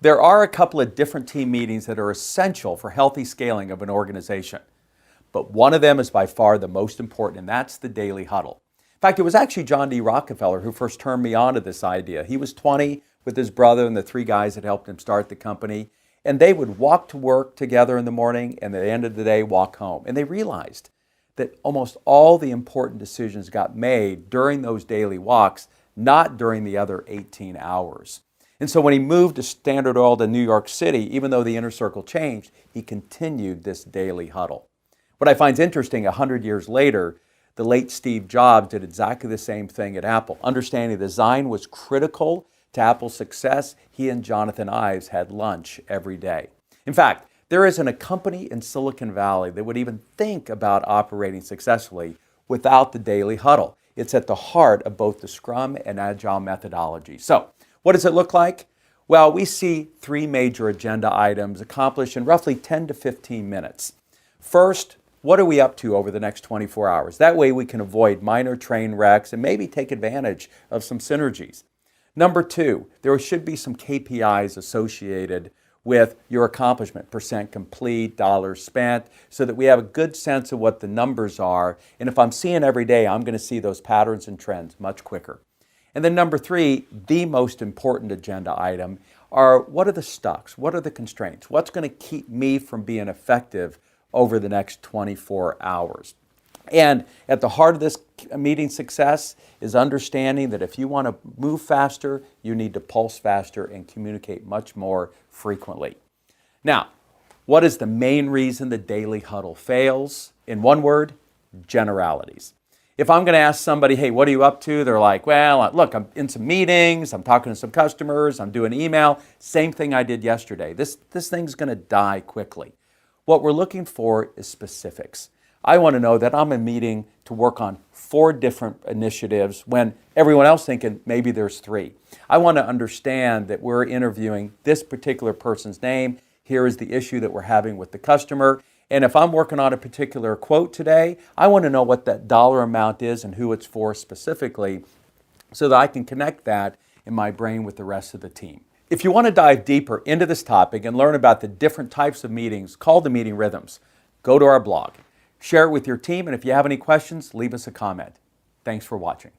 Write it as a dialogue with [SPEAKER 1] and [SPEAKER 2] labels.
[SPEAKER 1] There are a couple of different team meetings that are essential for healthy scaling of an organization. But one of them is by far the most important, and that's the Daily Huddle. In fact, it was actually John D. Rockefeller who first turned me on to this idea. He was 20 with his brother and the three guys that helped him start the company. And they would walk to work together in the morning and at the end of the day walk home. And they realized that almost all the important decisions got made during those daily walks, not during the other 18 hours. And so when he moved to Standard Oil to New York City, even though the inner circle changed, he continued this daily huddle. What I find interesting, 100 years later, the late Steve Jobs did exactly the same thing at Apple. Understanding design was critical to Apple's success. He and Jonathan Ives had lunch every day. In fact, there isn't a company in Silicon Valley that would even think about operating successfully without the Daily Huddle. It's at the heart of both the Scrum and Agile methodology. So, what does it look like? Well, we see three major agenda items accomplished in roughly 10 to 15 minutes. First, what are we up to over the next 24 hours? That way we can avoid minor train wrecks and maybe take advantage of some synergies. Number two, there should be some KPIs associated with your accomplishment, percent complete, dollars spent, so that we have a good sense of what the numbers are. And if I'm seeing every day, I'm going to see those patterns and trends much quicker. And then number three, the most important agenda item are what are the stucks? What are the constraints? What's going to keep me from being effective over the next 24 hours? And at the heart of this meeting success is understanding that if you want to move faster, you need to pulse faster and communicate much more frequently. Now, what is the main reason the Daily Huddle fails? In one word, generalities. If I'm going to ask somebody, hey, what are you up to? They're like, well, look, I'm in some meetings, I'm talking to some customers, I'm doing email. Same thing I did yesterday. This thing's going to die quickly. What we're looking for is specifics. I want to know that I'm in a meeting to work on 4 different initiatives when everyone else thinking maybe there's 3. I want to understand that we're interviewing this particular person's name. Here is the issue that we're having with the customer. And if I'm working on a particular quote today, I want to know what that dollar amount is and who it's for specifically so that I can connect that in my brain with the rest of the team. If you want to dive deeper into this topic and learn about the different types of meetings called the meeting rhythms, go to our blog. Share it with your team, and if you have any questions, leave us a comment. Thanks for watching.